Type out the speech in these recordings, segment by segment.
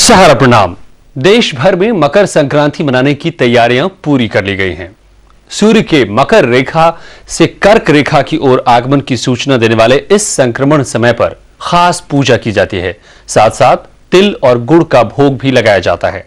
सहारा प्रणाम। देश भर में मकर संक्रांति मनाने की तैयारियां पूरी कर ली गई हैं। सूर्य के मकर रेखा से कर्क रेखा की ओर आगमन की सूचना देने वाले इस संक्रमण समय पर खास पूजा की जाती है। साथ साथ तिल और गुड़ का भोग भी लगाया जाता है।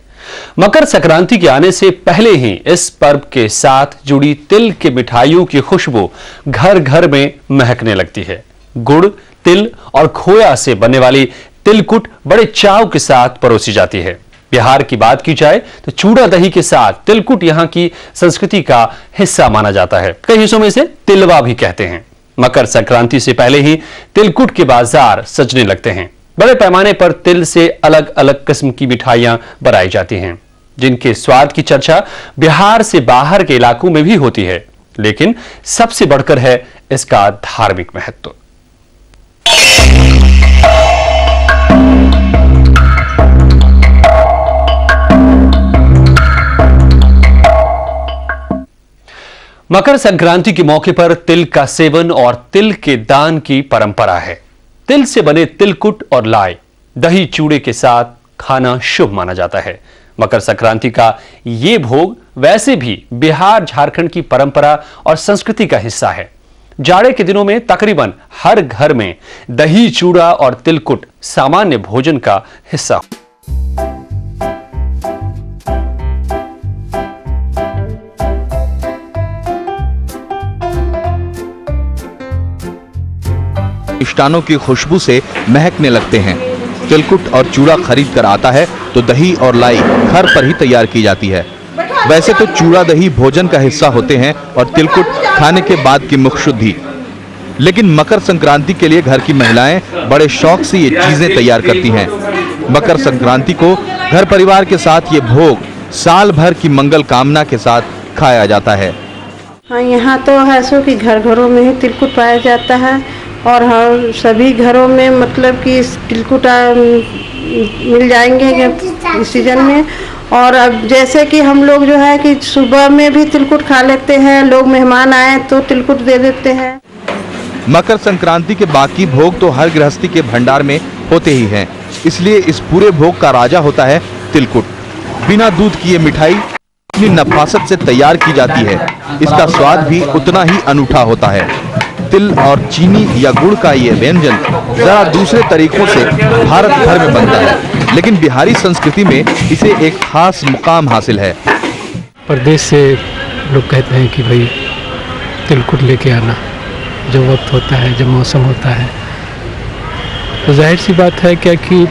मकर संक्रांति के आने से पहले ही इस पर्व के साथ जुड़ी तिल के मिठाइयों की खुशबू घर घर में महकने लगती है। गुड़, तिल और खोया से बनने वाली तिलकुट बड़े चाव के साथ परोसी जाती है। बिहार की बात की जाए तो चूड़ा दही के साथ तिलकुट यहाँ की संस्कृति का हिस्सा माना जाता है। कई हिस्सों में इसे तिलवा भी कहते हैं। मकर संक्रांति से पहले ही तिलकुट के बाजार सजने लगते हैं। बड़े पैमाने पर तिल से अलग अलग किस्म की मिठाइयां बनाई जाती हैं, जिनके स्वाद की चर्चा बिहार से बाहर के इलाकों में भी होती है। लेकिन सबसे बढ़कर है इसका धार्मिक महत्व। मकर संक्रांति के मौके पर तिल का सेवन और तिल के दान की परंपरा है। तिल से बने तिलकुट और लाई दही चूड़े के साथ खाना शुभ माना जाता है। मकर संक्रांति का ये भोग वैसे भी बिहार झारखंड की परंपरा और संस्कृति का हिस्सा है। जाड़े के दिनों में तकरीबन हर घर में दही चूड़ा और तिलकुट सामान्य भोजन का हिस्सा। मिष्टानों की खुशबू से महकने लगते हैं। तिलकुट और चूड़ा खरीद कर आता है तो दही और लाई घर पर ही तैयार की जाती है। वैसे तो चूड़ा दही भोजन का हिस्सा होते हैं और तिलकुट खाने के बाद की मुख शुद्धि। लेकिन मकर संक्रांति के लिए घर की महिलाएं बड़े शौक से ये चीजें तैयार करती हैं। मकर संक्रांति को घर परिवार के साथ ये भोग साल भर की मंगल कामना के साथ खाया जाता है। हाँ, यहाँ तो है सो कि घर घरों में ही तिलकुट पाया जाता है और हर सभी घरों में मतलब कि तिलकुट मिल जाएंगे इस सीजन में। और अब जैसे कि हम लोग जो है कि सुबह में भी तिलकुट खा लेते हैं, लोग मेहमान आए तो तिलकुट दे देते हैं। मकर संक्रांति के बाकी भोग तो हर गृहस्थी के भंडार में होते ही हैं, इसलिए इस पूरे भोग का राजा होता है तिलकुट। बिना दूध की ये मिठाई इतनी नफासत से तैयार की जाती है, इसका स्वाद भी उतना ही अनूठा होता है। तिल और चीनी या गुड़ का ये व्यंजन जरा दूसरे तरीकों से भारत भर में बनता है, लेकिन बिहारी संस्कृति में इसे एक खास मुकाम हासिल है। प्रदेश से लोग कहते हैं कि भाई तिलकुट लेके आना, जब वक्त होता है, जब मौसम होता है, तो जाहिर सी बात है क्या कि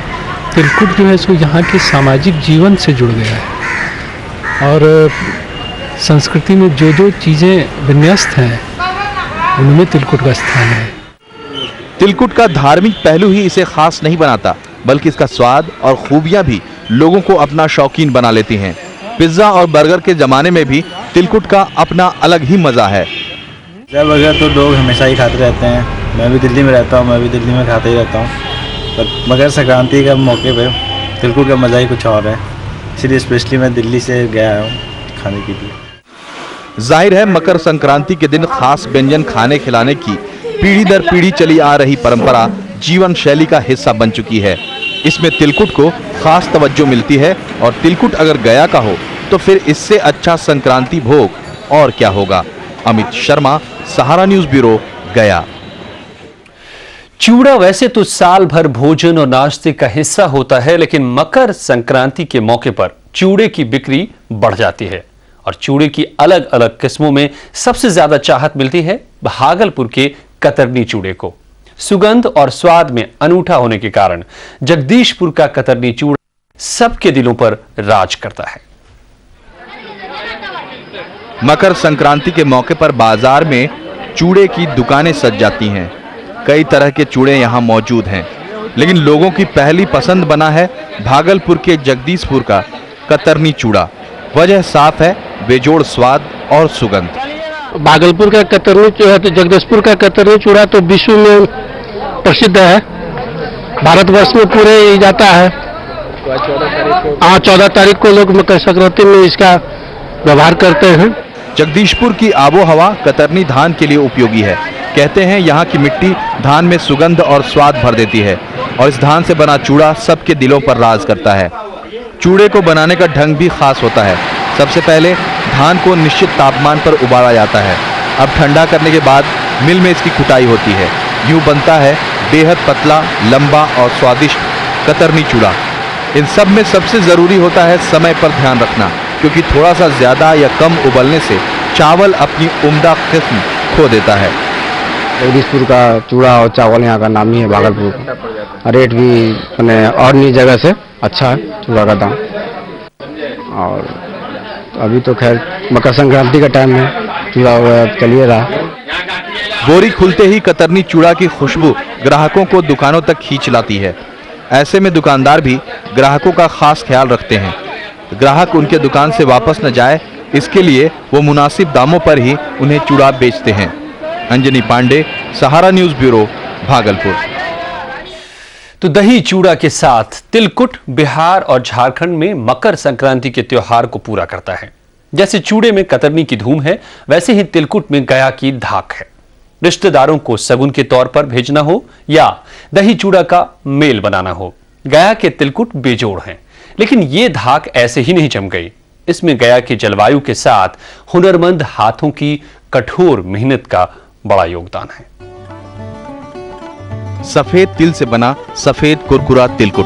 तिलकुट जो है सो यहाँ के सामाजिक जीवन से जुड़ गया है और संस्कृति में जो जो चीज़ें विन्यस्त हैं उनमें तिलकुट का स्थान है। तिलकुट का धार्मिक पहलू ही इसे खास नहीं बनाता, बल्कि इसका स्वाद और खूबियां भी लोगों को अपना शौकीन बना लेती हैं। पिज्जा और बर्गर के जमाने में भी तिलकुट का अपना अलग ही मजा है। पिज्जा बर्गर तो लोग हमेशा ही खाते रहते हैं। मैं भी दिल्ली में रहता हूँ, मैं भी दिल्ली में खाता ही रहता हूँ, पर मकर संक्रांति के मौके पर तिलकुट का मज़ा ही कुछ और है, इसलिए स्पेशली मैं दिल्ली से गया हूँ खाने के लिए। जाहिर है मकर संक्रांति के दिन खास व्यंजन खाने खिलाने की पीढ़ी दर पीढ़ी चली आ रही परंपरा जीवन शैली का हिस्सा बन चुकी है। इसमें तिलकुट को खास तवज्जो मिलती है और तिलकुट अगर गया का हो तो फिर इससे अच्छा संक्रांति भोग और क्या होगा। अमित शर्मा, सहारा न्यूज़ ब्यूरो, गया। चूड़ा वैसे तो साल भर भोजन और नाश्ते का हिस्सा होता है, लेकिन मकर संक्रांति के मौके पर चूड़े की बिक्री बढ़ जाती है और चूड़े की अलग अलग किस्मों में सबसे ज्यादा चाहत मिलती है भागलपुर के कतरनी चूड़े को। सुगंध और स्वाद में अनूठा होने के कारण जगदीशपुर का कतरनी चूड़ा सबके दिलों पर राज करता है। मकर संक्रांति के मौके पर बाजार में चूड़े की दुकानें सज जाती हैं। कई तरह के चूड़े यहाँ मौजूद हैं, लेकिन लोगों की पहली पसंद बना है भागलपुर के जगदीशपुर का कतरनी चूड़ा। वजह साफ है, बेजोड़ स्वाद और सुगंध। भागलपुर का कतरनी जो है तो जगदीशपुर का कतरनी चूड़ा तो विश्व में प्रसिद्ध है, भारतवर्ष में पूरे ही जाता है। 14 तारीख को लोग मकर संक्रांति में इसका व्यवहार करते हैं। जगदीशपुर की आबोहवा कतरनी धान के लिए उपयोगी है। कहते हैं यहाँ की मिट्टी धान में सुगंध और स्वाद भर देती है और इस धान से बना चूड़ा सबके दिलों पर राज करता है। चूड़े को बनाने का ढंग भी खास होता है। सबसे पहले धान को निश्चित तापमान पर उबाला जाता है। अब ठंडा करने के बाद मिल में इसकी कुटाई होती है। यूं बनता है बेहद पतला, लंबा और स्वादिष्ट कतरनी चूड़ा। इन सब में सबसे ज़रूरी होता है समय पर ध्यान रखना, क्योंकि थोड़ा सा ज़्यादा या कम उबलने से चावल अपनी उम्दा किस्म खो देता है। जगदीशपुर का चूड़ा और चावल यहाँ का नामी है भागलपुर। रेट भी मैंने और नहीं जगह से अच्छा है चूड़ा का दाम। और अभी तो खैर मकर संक्रांति का टाइम है, चूड़ा चलिए रहा। बोरी खुलते ही कतरनी चूड़ा की खुशबू ग्राहकों को दुकानों तक खींच लाती है। ऐसे में दुकानदार भी ग्राहकों का खास ख्याल रखते हैं। ग्राहक उनके दुकान से वापस न जाए, इसके लिए वो मुनासिब दामों पर ही उन्हें चूड़ा बेचते हैं। अंजनी पांडे, सहारा न्यूज़ ब्यूरो, भागलपुर। तो दही चूड़ा के साथ तिलकुट बिहार और झारखंड में मकर संक्रांति के त्योहार को पूरा करता है। जैसे चूड़े में कतरनी की धूम है, वैसे ही तिलकुट में गया की धाक है। रिश्तेदारों को सगुन के तौर पर भेजना हो या दही चूड़ा का मेल बनाना हो, गया के तिलकुट बेजोड़ हैं। लेकिन ये धाक ऐसे ही नहीं जम गई। इसमें गया की जलवायु के साथ हुनरमंद हाथों की कठोर मेहनत का बड़ा योगदान है। सफेद तिल से बना सफेद कुरकुरा तिलकुट,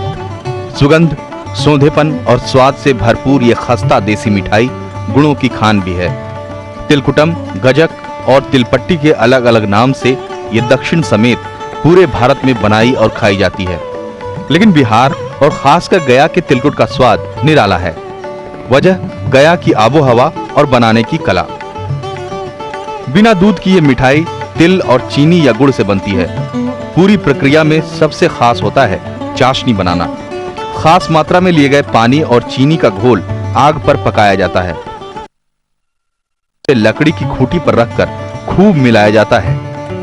सुगंध, सौंधेपन और स्वाद से भरपूर ये खस्ता देसी मिठाई गुणों की खान भी है। तिलकुटम, गजक और तिलपट्टी के अलग अलग नाम से ये दक्षिण समेत पूरे भारत में बनाई और खाई जाती है। लेकिन बिहार और खासकर गया के तिलकुट का स्वाद निराला है। वजह गया की आबोहवा और बनाने की कला। बिना दूध की ये मिठाई तिल और चीनी या गुड़ से बनती है। पूरी प्रक्रिया में सबसे खास होता है चाशनी बनाना। खास मात्रा में लिए गए पानी और चीनी का घोल आग पर पकाया जाता है। लकड़ी की खूंटी पर रखकर खूब मिलाया जाता है।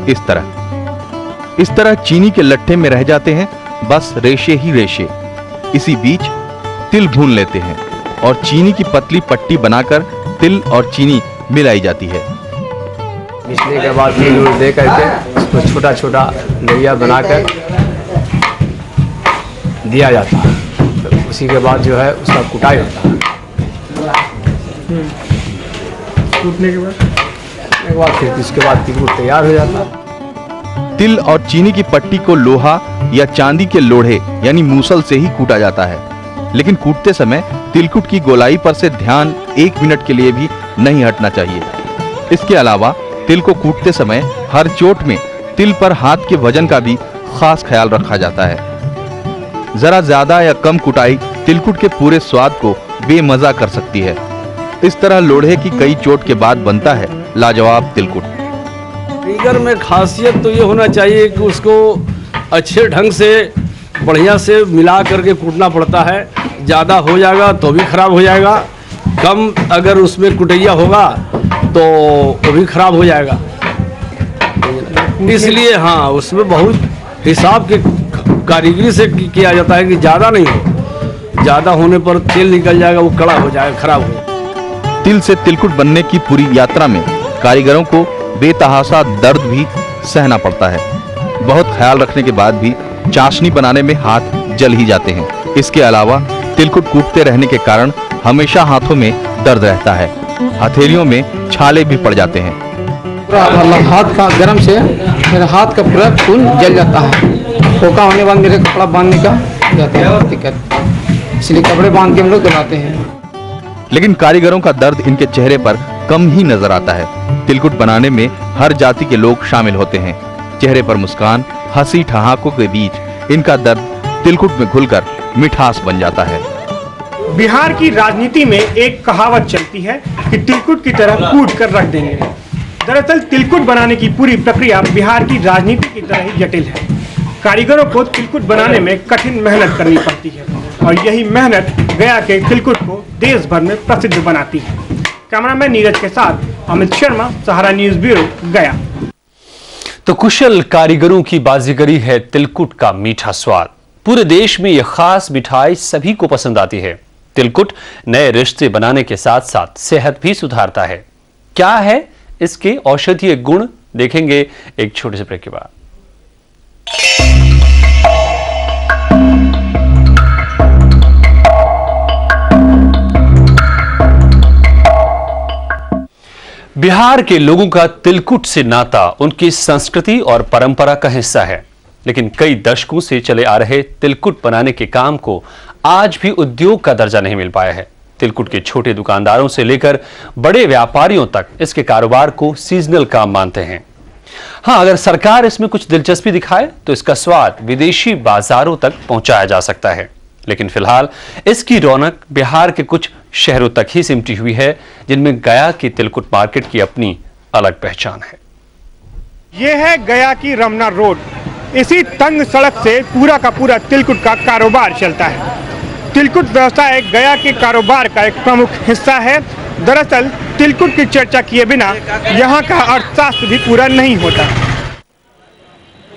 इस तरह चीनी के लट्ठे में रह जाते हैं बस रेशे ही रेशे। इसी बीच तिल भून लेते हैं और चीनी की पतली पट्टी बनाकर तिल और चीनी मिलाई जाती है। पिछले के बाद तिल दे करके उसको छोटा छोटा लोइया बनाकर दिया जाता है। तो उसी के बाद जो है उसका कुटाई होता है। कूटने के बाद फिर इसके बाद तिलकुट तैयार हो जाता है। तिल और चीनी की पट्टी को लोहा या चांदी के लोढ़े यानी मूसल से ही कूटा जाता है। लेकिन कूटते समय तिलकुट की गोलाई पर से ध्यान 1 मिनट के लिए भी नहीं हटना चाहिए। इसके अलावा तिल को कूटते समय हर चोट में तिल पर हाथ के वजन का भी खास ख्याल रखा जाता है। जरा ज्यादा या कम कुटाई तिलकुट के पूरे स्वाद को बेमजा कर सकती है। इस तरह लोढ़े की कई चोट के बाद बनता है लाजवाब तिलकुट। कारीगर में खासियत तो ये होना चाहिए कि उसको अच्छे ढंग से बढ़िया से मिला करके कूटना पड़ता है। ज़्यादा हो जाएगा तो भी खराब हो जाएगा, कम अगर उसमें कुटैया होगा तो वो भी खराब हो जाएगा। इसलिए हाँ, उसमें बहुत हिसाब के कारीगरी से किया जाता है कि ज़्यादा नहीं हो। ज़्यादा होने पर तेल निकल जाएगा, वो कड़ा हो जाएगा, खराब हो जाएगा। तिल से तिलकुट बनने की पूरी यात्रा में कारीगरों को बेतहासा दर्द भी सहना पड़ता है। बहुत ख्याल रखने के बाद भी चाशनी बनाने में हाथ जल ही जाते हैं। इसके अलावा तिलकुट कूटते रहने के कारण हमेशा हाथों में दर्द रहता है। हथेलियों में छाले भी पड़ जाते हैं। पूरा हाथ का गर्म से मेरा हाथ का पूरा खून जल जाता है। फोका होने के बाद मेरे कपड़ा बांधने का जाता है दिक्कत, इसलिए कपड़े बांध के हम लोग दबाते हैं। लेकिन कारीगरों का दर्द इनके चेहरे पर कम ही नजर आता है। तिलकुट बनाने में हर जाति के लोग शामिल होते हैं। चेहरे पर मुस्कान, हंसी ठहाकों के बीच इनका दर्द तिलकुट में घुलकर मिठास बन जाता है। बिहार की राजनीति में एक कहावत चलती है कि तिलकुट की तरह कूट कर रख देंगे। दरअसल तिलकुट बनाने की पूरी प्रक्रिया बिहार की राजनीति की तरह ही जटिल है। कारीगरों को तिलकुट बनाने में कठिन मेहनत करनी पड़ती है और यही मेहनत गया के तिलकुट को देश भर में प्रसिद्ध बनाती है। कैमरामैन नीरज के साथ अमित शर्मा, सहारा न्यूज़ ब्यूरो, गया। तो कुशल कारीगरों की बाजीगरी है तिलकुट का मीठा स्वाद। पूरे देश में यह खास मिठाई सभी को पसंद आती है। तिलकुट नए रिश्ते बनाने के साथ साथ सेहत भी सुधारता है। क्या है इसके औषधीय गुण, देखेंगे एक छोटे से ब्रेक के बाद। बिहार के लोगों का तिलकुट से नाता उनकी संस्कृति और परंपरा का हिस्सा है, लेकिन कई दशकों से चले आ रहे तिलकुट बनाने के काम को आज भी उद्योग का दर्जा नहीं मिल पाया है। तिलकुट के छोटे दुकानदारों से लेकर बड़े व्यापारियों तक इसके कारोबार को सीजनल काम मानते हैं। हाँ, अगर सरकार इसमें कुछ दिलचस्पी दिखाए तो इसका स्वाद विदेशी बाजारों तक पहुंचाया जा सकता है, लेकिन फिलहाल इसकी रौनक बिहार के कुछ शहरों तक ही सिमटी हुई है, जिनमें गया की तिलकुट मार्केट की अपनी अलग पहचान है। यह है गया की रमना रोड। इसी तंग सड़क से पूरा का पूरा तिलकुट का कारोबार चलता है। तिलकुट व्यवसाय गया के कारोबार का एक प्रमुख हिस्सा है। दरअसल तिलकुट की चर्चा किए बिना यहाँ का अर्थशास्त्र भी पूरा नहीं होता।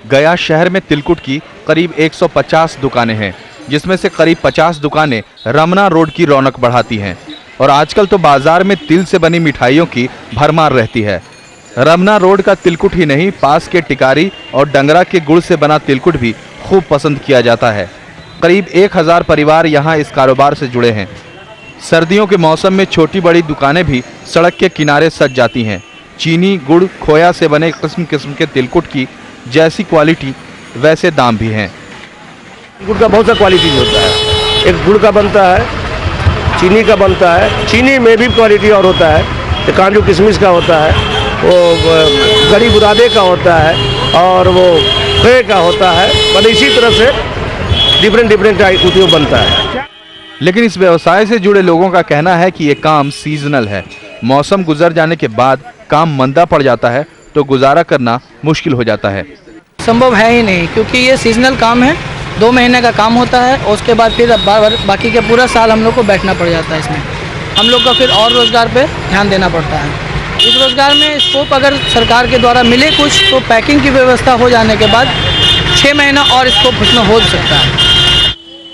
गया शहर में तिलकुट की करीब 150 दुकानें हैं, जिसमें से करीब 50 दुकानें रमना रोड की रौनक बढ़ाती हैं और आजकल तो बाजार में तिल से बनी मिठाइयों की भरमार रहती है। रमना रोड का तिलकुट ही नहीं, पास के टिकारी और डंगरा के गुड़ से बना तिलकुट भी खूब पसंद किया जाता है। करीब 1000 परिवार यहाँ इस कारोबार से जुड़े हैं। सर्दियों के मौसम में छोटी बड़ी दुकानें भी सड़क के किनारे सज जाती हैं। चीनी, गुड़, खोया से बने किस्म किस्म के तिलकुट की जैसी क्वालिटी वैसे दाम भी हैं। गुड़ का बहुत सा क्वालिटी होता है। एक गुड़ का बनता है, चीनी का बनता है, चीनी में भी क्वालिटी और होता है, एक काजू किशमिश का होता है, वो गरी बुरादे का होता है और वो खोए का होता है। मतलब इसी तरह से डिफरेंट टाइप उद्योग बनता है। लेकिन इस व्यवसाय से जुड़े लोगों का कहना है कि ये काम सीजनल है। मौसम गुजर जाने के बाद काम मंदा पड़ जाता है तो गुजारा करना मुश्किल हो जाता है। संभव है ही नहीं, क्योंकि ये सीजनल काम है, 2 महीने का काम होता है और उसके बाद फिर बाकी के पूरा साल हम लोग को बैठना पड़ जाता है। इसमें हम लोग का फिर और रोजगार पे ध्यान देना पड़ता है। इस रोजगार में स्कोप अगर सरकार के द्वारा मिले कुछ, तो पैकिंग की व्यवस्था हो जाने के बाद 6 महीना और स्कोप उसमें हो सकता है।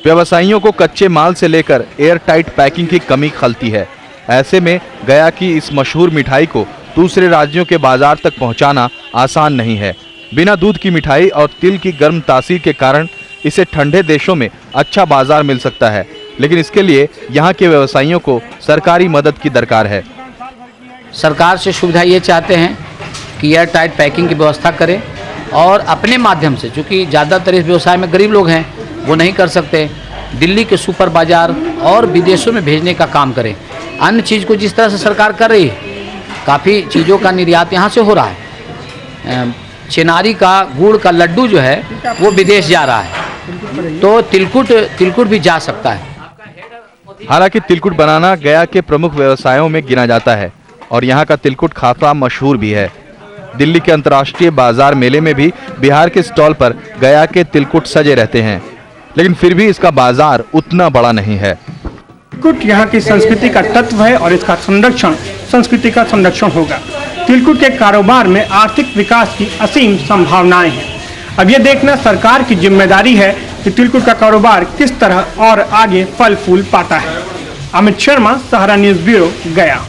व्यवसायियों को कच्चे माल से लेकर एयर टाइट पैकिंग की कमी खलती है। ऐसे में गया की इस मशहूर मिठाई को दूसरे राज्यों के बाजार तक पहुंचाना आसान नहीं है। बिना दूध की मिठाई और तिल की गर्म तासीर के कारण इसे ठंडे देशों में अच्छा बाजार मिल सकता है, लेकिन इसके लिए यहाँ के व्यवसायियों को सरकारी मदद की दरकार है। सरकार से सुविधा ये चाहते हैं कि एयर टाइट पैकिंग की व्यवस्था करें और अपने माध्यम से, चूँकि ज़्यादातर इस व्यवसाय में गरीब लोग हैं, वो नहीं कर सकते, दिल्ली के सुपर बाज़ार और विदेशों में भेजने का काम करें। अन्य चीज़ को जिस तरह से सरकार कर रही है, काफ़ी चीज़ों का निर्यात यहाँ से हो रहा है। चिनारी का गुड़ का लड्डू जो है वो विदेश जा रहा है, तो तिलकुट भी जा सकता है। हालांकि तिलकुट बनाना गया के प्रमुख व्यवसायों में गिना जाता है और यहाँ का तिलकुट खासा मशहूर भी है। दिल्ली के अंतर्राष्ट्रीय बाजार मेले में भी बिहार के स्टॉल पर गया के तिलकुट सजे रहते हैं, लेकिन फिर भी इसका बाजार उतना बड़ा नहीं है। तिलकुट यहाँ की संस्कृति का तत्व है और इसका संरक्षण संस्कृति का संरक्षण होगा। तिलकुट के कारोबार में आर्थिक विकास की असीम संभावनाएं हैं। अब यह देखना सरकार की जिम्मेदारी है कि तिलकुट का कारोबार किस तरह और आगे फल फूल पाता है। अमित शर्मा, सहारा न्यूज़ ब्यूरो, गया।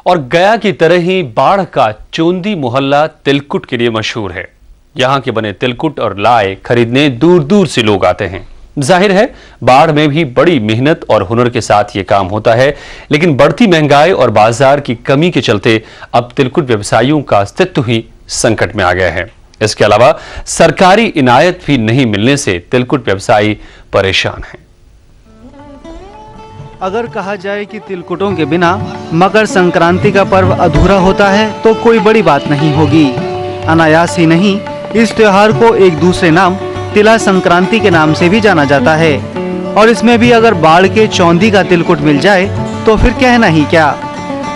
और गया की तरह ही बाढ़ का चोंदी मोहल्ला तिलकुट के लिए मशहूर है। यहाँ के बने तिलकुट और लाए खरीदने दूर दूर से लोग आते हैं। जाहिर है बाढ़ में भी बड़ी मेहनत और हुनर के साथ ये काम होता है, लेकिन बढ़ती महंगाई और बाजार की कमी के चलते अब तिलकुट व्यवसायियों का अस्तित्व ही संकट में आ गया है। इसके अलावा सरकारी इनायत भी नहीं मिलने से तिलकुट व्यवसायी परेशान हैं। अगर कहा जाए कि तिलकुटों के बिना मकर संक्रांति का पर्व अधूरा होता है तो कोई बड़ी बात नहीं होगी। अनायास ही नहीं, इस त्योहार को एक दूसरे नाम तिला संक्रांति के नाम से भी जाना जाता है और इसमें भी अगर बाढ़ के चौंदी का तिलकुट मिल जाए तो फिर कहना ही क्या।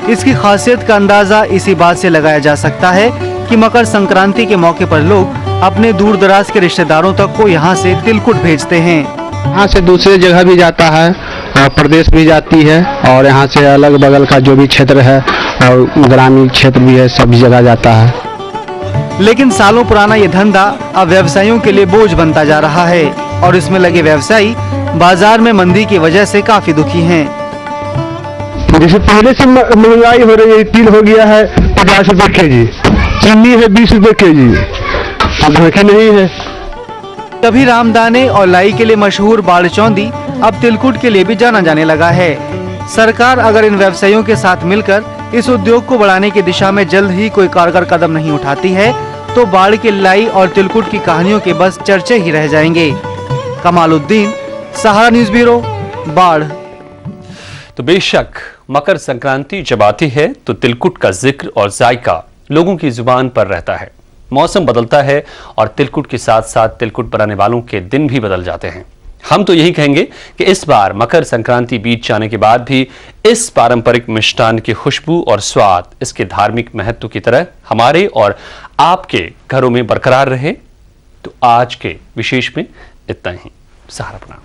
इसकी खासियत का अंदाजा इसी बात से लगाया जा सकता है कि मकर संक्रांति के मौके पर लोग अपने दूर दराज के रिश्तेदारों तक को यहाँ से तिलकुट भेजते हैं। यहाँ से दूसरे जगह भी जाता है, प्रदेश भी जाती है और यहाँ से अलग बगल का जो भी क्षेत्र है और ग्रामीण क्षेत्र भी है, सभी जगह जाता है। लेकिन सालों पुराना ये धंधा अब व्यवसायियों के लिए बोझ बनता जा रहा है और इसमें लगे व्यवसायी बाजार में मंदी की वजह से काफी दुखी हैं। जैसे पहले से महंगाई हो रही है, तिल हो गया है 50 रुपए केजी, चीनी है 20 रुपए केजी, अब नहीं है। तभी रामदाने और लाई के लिए मशहूर बाढ़ चौंदी अब तिलकुट के लिए भी जाना जाने लगा है। सरकार अगर इन व्यवसायियों के साथ मिलकर इस उद्योग को बढ़ाने की दिशा में जल्द ही कोई कारगर कदम नहीं उठाती है तो बाढ़ की लाई और तिलकुट की कहानियों के बस चर्चे ही रह जाएंगे। कमालुद्दीन, सहारा न्यूज़ ब्यूरो, बाढ़। तो बेशक मकर संक्रांति जब आती है तो तिलकुट का जिक्र और जायका लोगों की जुबान पर रहता है। मौसम बदलता है और तिलकुट के साथ साथ तिलकुट बनाने वालों के दिन भी बदल जाते हैं। हम तो यही कहेंगे कि इस बार मकर संक्रांति बीत जाने के बाद भी इस पारंपरिक मिष्ठान की खुशबू और स्वाद इसके धार्मिक महत्व की तरह हमारे और आपके घरों में बरकरार रहे। तो आज के विशेष में इतना ही। सहारा प्रणाम।